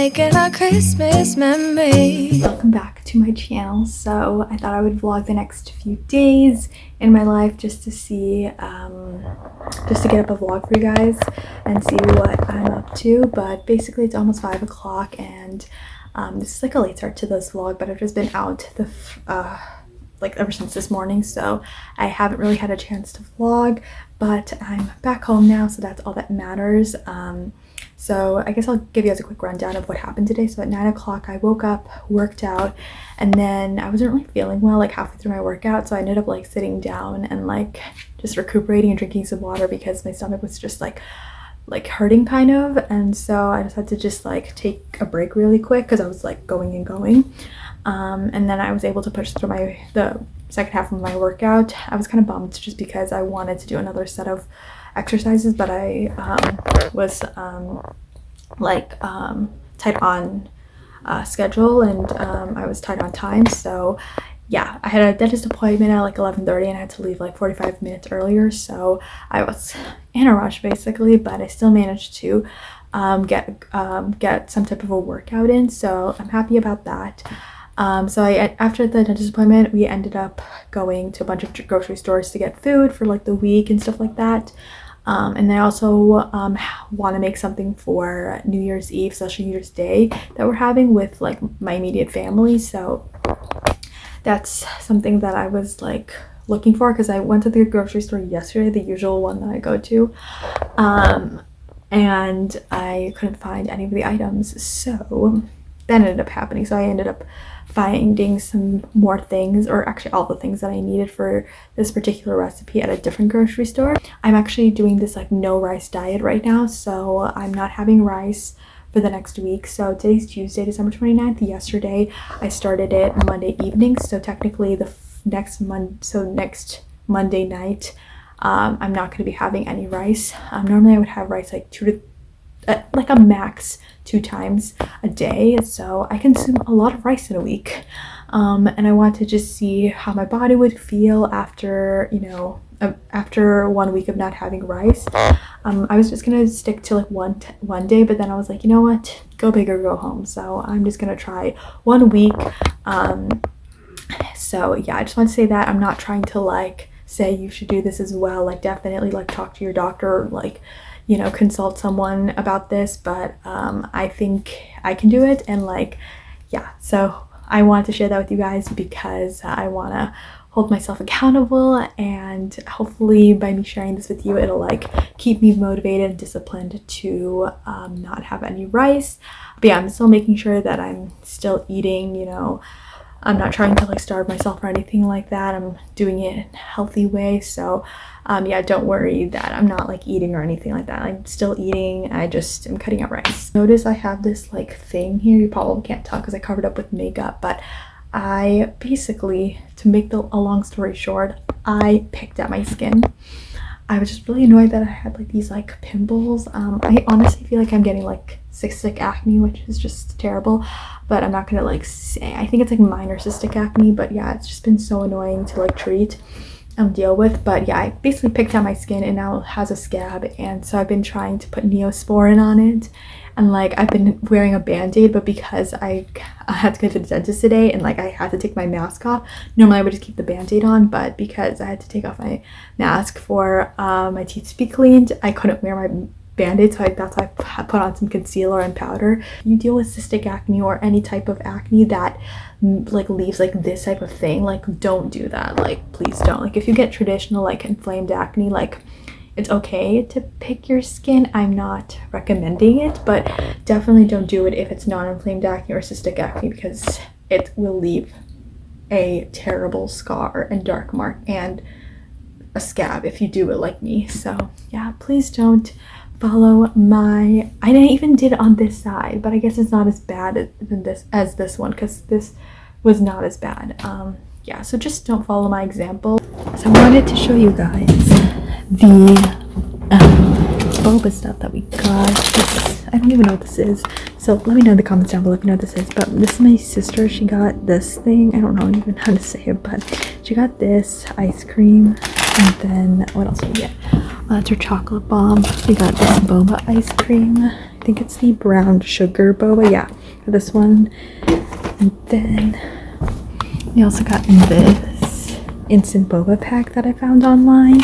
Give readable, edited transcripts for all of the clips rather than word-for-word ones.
making our Christmas memory. Welcome back to my channel. So I thought I would vlog the next few days in my life just to see just to get up a vlog for you guys and see what I'm up to. But basically it's almost 5 o'clock and this is like a late start to this vlog, but I've just been out like ever since this morning, so I haven't really had a chance to vlog, but I'm back home now, so that's all that matters. So I guess I'll give you guys a quick rundown of what happened today. So at 9 o'clock I woke up, worked out, and then I wasn't really feeling well like halfway through my workout, so I ended up like sitting down and like just recuperating and drinking some water because my stomach was just like hurting kind of, and so I just had to just like take a break really quick because I was like going and then I was able to push through the second half of my workout. I was kind of bummed just because I wanted to do another set of exercises, but I was tight on schedule, and I was tight on time. So yeah, I had a dentist appointment at like 11:30 and I had to leave like 45 minutes earlier, so I was in a rush basically, but I still managed to get some type of a workout in, so I'm happy about that. So after the dentist appointment, we ended up going to a bunch of grocery stores to get food for like the week and stuff like that. And I also want to make something for New Year's Eve, especially New Year's Day, that we're having with like my immediate family. So that's something that I was like looking for, because I went to the grocery store yesterday, the usual one that I go to, and I couldn't find any of the items. So that ended up happening. So I ended up finding some more things, or actually all the things that I needed for this particular recipe at a different grocery store. I'm actually doing this like no rice diet right now, so I'm not having rice for the next week. So today's Tuesday, December 29th. Yesterday I started it Monday evening, so technically the next Monday night I'm not going to be having any rice. Normally I would have rice like like a max 2 times a day, so I consume a lot of rice in a week, and I want to just see how my body would feel after, you know, after 1 week of not having rice. I was just gonna stick to like one day, but then I was like, you know what, go big or go home, so I'm just gonna try 1 week. So yeah, I just want to say that I'm not trying to like say you should do this as well. Like definitely like talk to your doctor, or like, you know, consult someone about this, but I think I can do it. And like, yeah, so I wanted to share that with you guys because I want to hold myself accountable, and hopefully by me sharing this with you, it'll like keep me motivated and disciplined to not have any rice. But yeah, I'm still making sure that I'm still eating, you know, I'm not trying to like starve myself or anything like that. I'm doing it in a healthy way. So yeah, don't worry that I'm not like eating or anything like that. I'm still eating. I just am cutting out rice. Notice I have this like thing here. You probably can't tell because I covered up with makeup, but I basically, to make a long story short, I picked at my skin. I was just really annoyed that I had like these like pimples. I honestly feel like I'm getting like cystic acne, which is just terrible, but I'm not gonna like say. I think it's like minor cystic acne, but yeah, it's just been so annoying to like treat and deal with. But yeah, I basically picked out my skin and now it has a scab, and so I've been trying to put Neosporin on it, and like I've been wearing a band-aid, but because I had to go to the dentist today and like I had to take my mask off, normally I would just keep the band-aid on, but because I had to take off my mask for my teeth to be cleaned, I couldn't wear my band-aid, so that's why I put on some concealer and powder. You deal with cystic acne or any type of acne that like leaves like this type of thing, like don't do that. Like please don't. Like if you get traditional like inflamed acne, like it's okay to pick your skin. I'm not recommending it, but definitely don't do it if it's non-inflamed acne or cystic acne, because it will leave a terrible scar and dark mark and a scab if you do it like me. So yeah, please don't follow I even did it on this side, but I guess it's not as bad as this one, because this was not as bad. Yeah, so just don't follow my example. So I wanted to show you guys the boba stuff that we got. I don't even know what this is, so let me know in the comments down below if you know what this is. But this is my sister. She got this thing. I don't know even how to say it, but she got this ice cream. And then what else did we get? That's her chocolate bomb. We got this boba ice cream. I think it's the brown sugar boba. Yeah, this one. And then we also got this instant boba pack that I found online.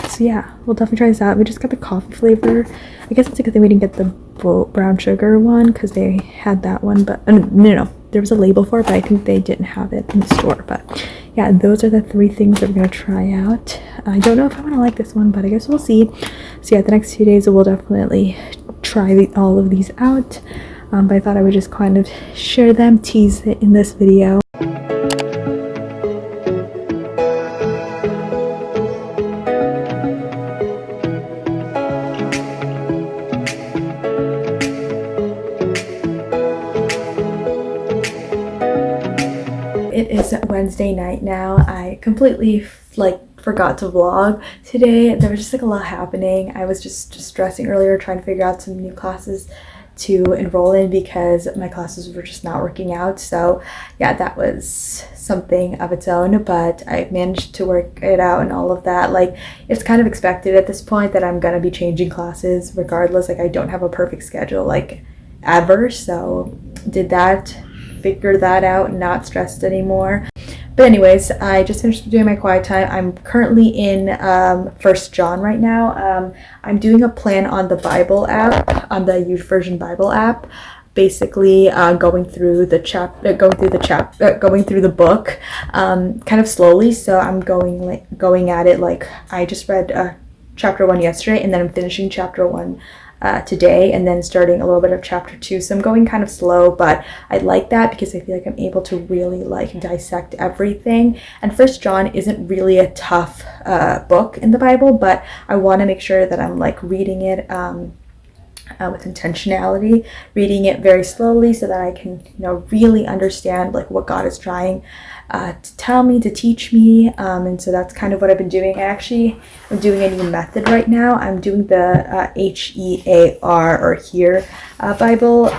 So yeah, we'll definitely try this out. We just got the coffee flavor. I guess it's a good thing we didn't get the brown sugar one because they had that one, but no, there was a label for it, but I think they didn't have it in the store. But yeah, those are the 3 things that we're gonna try out. I don't know if I'm gonna like this one, but I guess we'll see. So yeah, the next 2 days we'll definitely try all of these out. But I thought I would just kind of share them, tease it in this video. It is Wednesday night now. I completely forgot to vlog today. There was just a lot happening. I was just stressing earlier trying to figure out some new classes to enroll in because my classes were just not working out. So yeah, that was something of its own, but I managed to work it out and all of that. It's kind of expected at this point that I'm gonna be changing classes regardless. I don't have a perfect schedule ever, so did that, figured that out, not stressed anymore. But anyways, I just finished doing my quiet time. I'm currently in 1 John right now. I'm doing a plan on the Bible app, on the YouVersion Bible app. Basically, going through the book, kind of slowly. So I'm going at it I just read chapter 1 yesterday, and then I'm finishing chapter 1 today, and then starting a little bit of chapter 2. So I'm going kind of slow, but I like that because I feel like I'm able to really dissect everything. And 1 John isn't really a tough book in the Bible, but I want to make sure that I'm reading it with intentionality, reading it very slowly so that I can really understand what God is trying to tell me, to teach me, and so that's kind of what I've been doing. I'm doing a new method right now. I'm doing the HEAR or HEAR Bible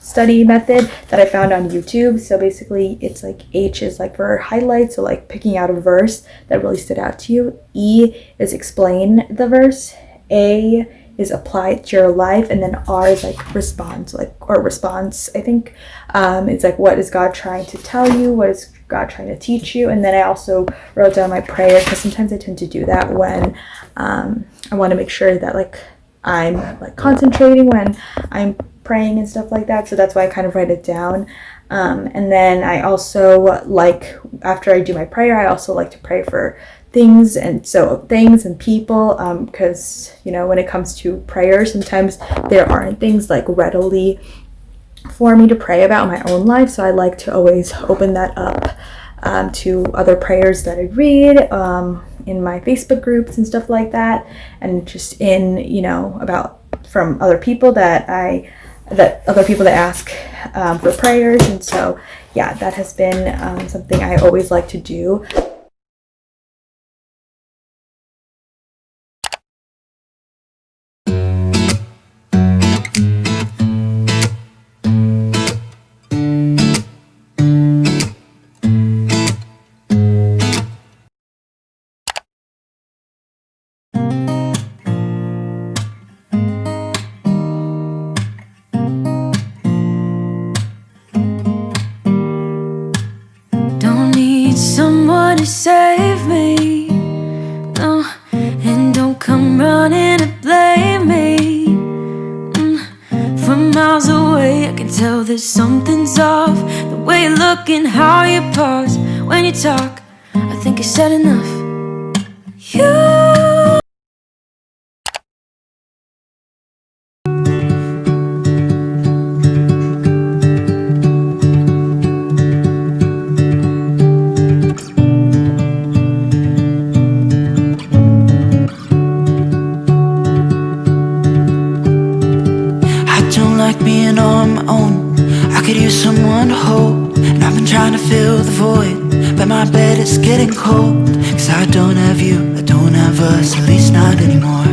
study method that I found on YouTube. So basically it's H is for highlights, so picking out a verse that really stood out to you. E is explain the verse. A is apply it to your life, and then R is response, or response, I think. It's what is God trying to tell you, what is God trying to teach you. And then I also wrote down my prayer, because sometimes I tend to do that when I want to make sure that I'm concentrating when I'm praying and stuff like that. So that's why I kind of write it down. And then I also after I do my prayer, I also like to pray for things and people, because when it comes to prayer, sometimes there aren't things readily for me to pray about in my own life, so I like to always open that up to other prayers that I read in my Facebook groups and stuff like that, and just in about from other people that ask for prayers. And so yeah, that has been something I always like to do. Someone to save me, no, and don't come running to blame me. From miles away I can tell that something's off. The way you look and how you pause when you talk, I think I said enough. Being on my own, I could use someone to hold. And I've been trying to fill the void, but my bed is getting cold. Cause I don't have you, I don't have us, at least not anymore.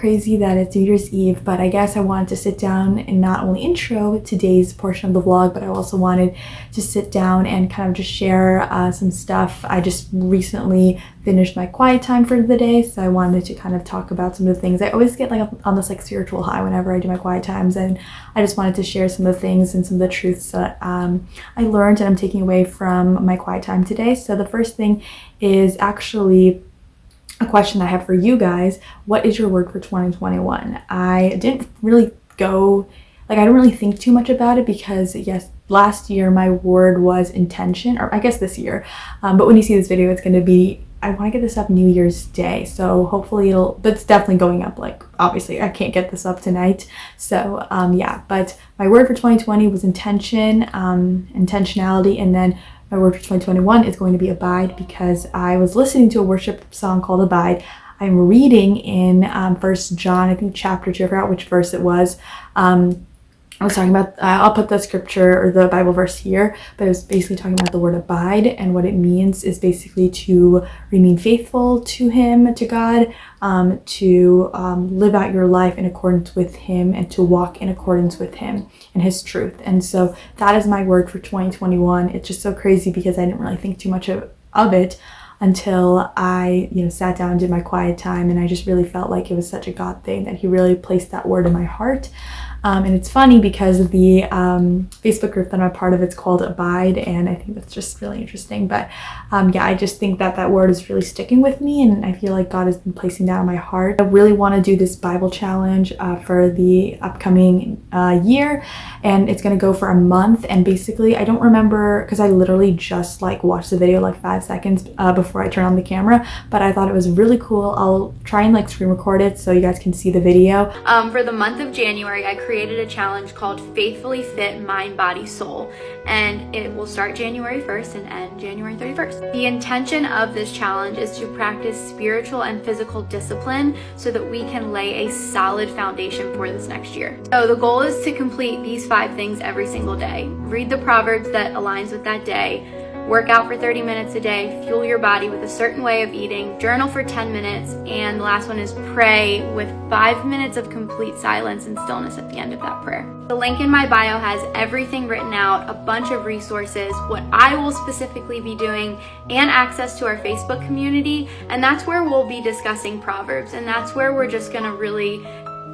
crazy that it's New Year's Eve, but I guess I wanted to sit down and not only intro today's portion of the vlog, but I also wanted to sit down and kind of just share some stuff. I just recently finished my quiet time for the day, so I wanted to kind of talk about some of the things. I always get like on this like spiritual high whenever I do my quiet times, and I just wanted to share some of the things and some of the truths that I learned and I'm taking away from my quiet time today. So the first thing is actually a question I have for you guys. What is your word for 2021? I didn't really I didn't really think too much about it because yes, last year my word was intention, or I guess this year, but when you see this video, it's going to be, I want to get this up New Year's Day, so hopefully but it's definitely going up, like obviously I can't get this up tonight, so yeah, but my word for 2020 was intention, intentionality, and then my word for 2021 is going to be abide, because I was listening to a worship song called Abide. I'm reading in 1 John, I think chapter 2, I forgot which verse it was. I was talking about, I'll put the scripture or the Bible verse here, but it was basically talking about the word abide, and what it means is basically to remain faithful to Him, to God, to live out your life in accordance with Him, and to walk in accordance with Him and His truth. And so that is my word for 2021. It's just so crazy because I didn't really think too much of it until I, sat down and did my quiet time, and I just really felt like it was such a God thing that He really placed that word in my heart. And it's funny because the Facebook group that I'm a part of, it's called Abide, and I think that's just really interesting. But yeah, I just think that word is really sticking with me, and I feel like God has been placing that in my heart. I really want to do this Bible challenge for the upcoming year, and it's going to go for a month. And basically, I don't remember, because I literally just watched the video 5 seconds before I turn on the camera, but I thought it was really cool. I'll try and screen record it so you guys can see the video. For the month of January, I created a challenge called Faithfully Fit Mind, Body, Soul, and it will start January 1st and end January 31st. The intention of this challenge is to practice spiritual and physical discipline so that we can lay a solid foundation for this next year. So the goal is to complete these 5 things every single day. Read the Proverbs that aligns with that day, work out for 30 minutes a day, fuel your body with a certain way of eating, journal for 10 minutes, and the last one is pray with 5 minutes of complete silence and stillness at the end of that prayer. The link in my bio has everything written out, a bunch of resources, what I will specifically be doing, and access to our Facebook community, and that's where we'll be discussing Proverbs, and that's where we're just gonna really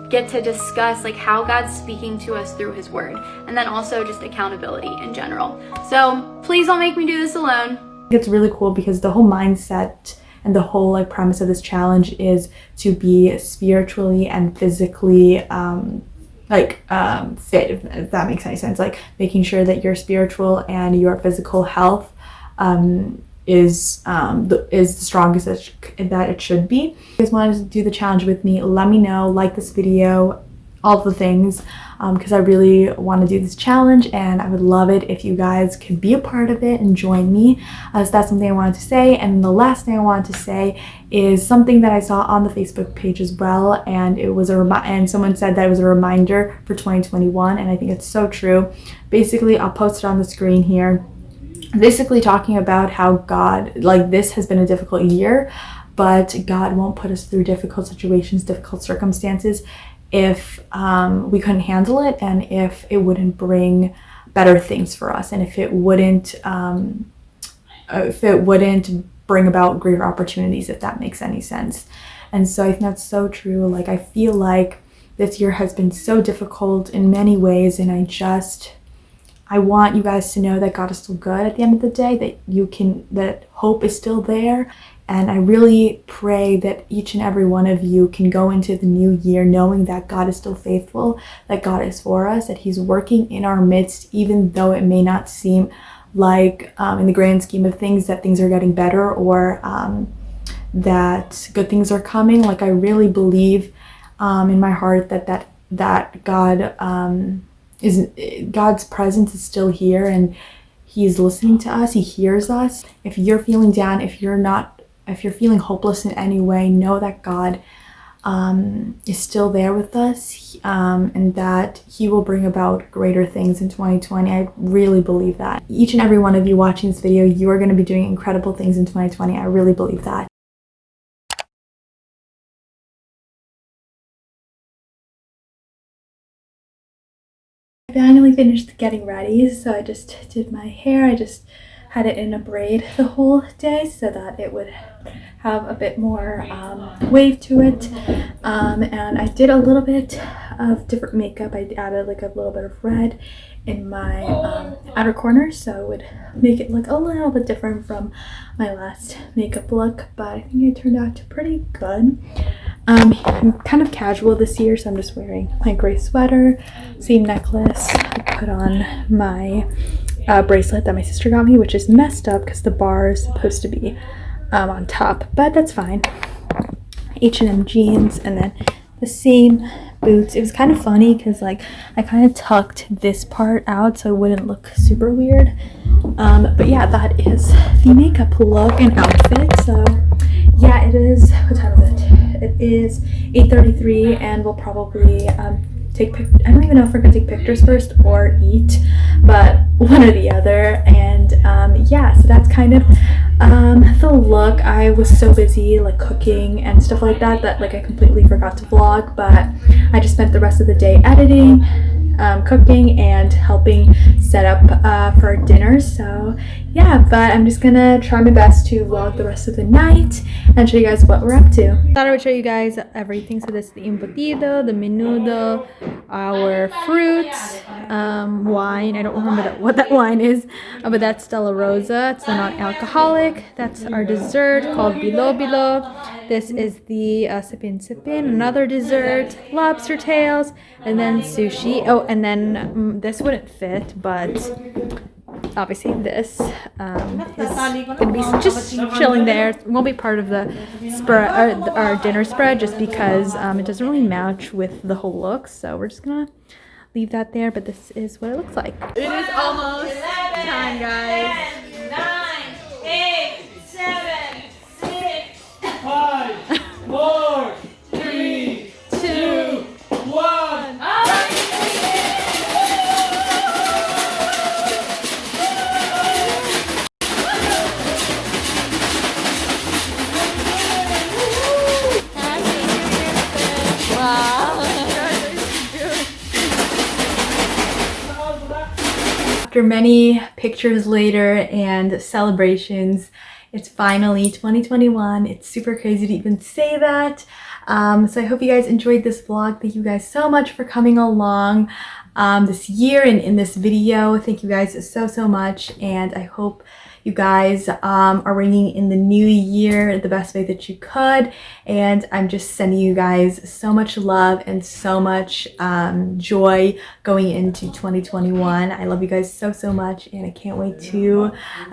get to discuss how God's speaking to us through His word, and then also just accountability in general. So please don't make me do this alone. It's really cool because the whole mindset and the whole premise of this challenge is to be spiritually and physically fit, if that makes any sense. Making sure that your spiritual and your physical health is the strongest that it should be. If you guys wanted to do the challenge with me, let me know, like this video, all the things, because I really want to do this challenge, and I would love it if you guys could be a part of it and join me. So that's something I wanted to say. And the last thing I wanted to say is something that I saw on the Facebook page as well, and it was and someone said that it was a reminder for 2021, and I think it's so true. Basically, I'll post it on the screen here. Basically talking about how God, this has been a difficult year, but God won't put us through difficult situations, difficult circumstances, if we couldn't handle it, and if it wouldn't bring better things for us, and if it wouldn't bring about greater opportunities, if that makes any sense. And so I think that's so true. I feel like this year has been so difficult in many ways, and I want you guys to know that God is still good at the end of the day, that hope is still there. And I really pray that each and every one of you can go into the new year knowing that God is still faithful, that God is for us, that He's working in our midst, even though it may not seem like in the grand scheme of things that things are getting better, or that good things are coming. I really believe in my heart that God's presence is still here, and He's listening to us. He hears us. If you're feeling down, if you're feeling hopeless in any way, know that God is still there with us, and that He will bring about greater things in 2020. I really believe that. Each and every one of you watching this video, you are going to be doing incredible things in 2020. I really believe that. finally finished getting ready. So I just did my hair. I just had it in a braid the whole day so that it would have a bit more wave to it. And I did a little bit of different makeup. I added like a little bit of red in my outer corner, so it would make it look a little bit different from my last makeup look, but I think it turned out pretty good. I'm kind of casual this year, so I'm just wearing my gray sweater, same necklace. I put on my bracelet that my sister got me, which is messed up because the bar is supposed to be on top, but that's fine. H&M jeans, and then the same boots. It was kind of funny because like I kind of tucked this part out so it wouldn't look super weird. But yeah, that is the makeup look and outfit. So yeah, it is, what time is it? It is 8:33, and we'll probably take I don't even know if we're gonna take pictures first or eat, but one or the other. And yeah, so that's kind of the look. I was so busy like cooking and stuff like that like I completely forgot to vlog, but I just spent the rest of the day editing, cooking, and helping set up for dinner. So yeah, but I'm just gonna try my best to vlog the rest of the night and show you guys what we're up to. Thought I would show you guys everything. So this is the embutido, the menudo, our fruits, wine. I don't remember what that wine is, but that's Stella Rosa. It's the non-alcoholic. That's our dessert called bilo bilo. This is the sipin sipin, another dessert, lobster tails, and then sushi. Oh, and then this wouldn't fit, but obviously this is gonna be just chilling there. It won't be part of the spread, our dinner spread, just because it doesn't really match with the whole look. So we're just gonna leave that there, but this is what it looks like. It is almost time, guys. 9, 8, 7, 6, 5, 4, 3, 2, 1. After many pictures later and celebrations, it's finally 2021. It's super crazy to even say that. So I hope you guys enjoyed this vlog. Thank you guys so much for coming along this year and in this video. Thank you guys so much, and I hope you guys are ringing in the new year the best way that you could. And I'm just sending you guys so much love and so much joy going into 2021. I love you guys so much, and I can't wait to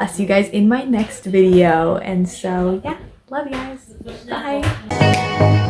see you guys in my next video. And so yeah, love you guys. Bye.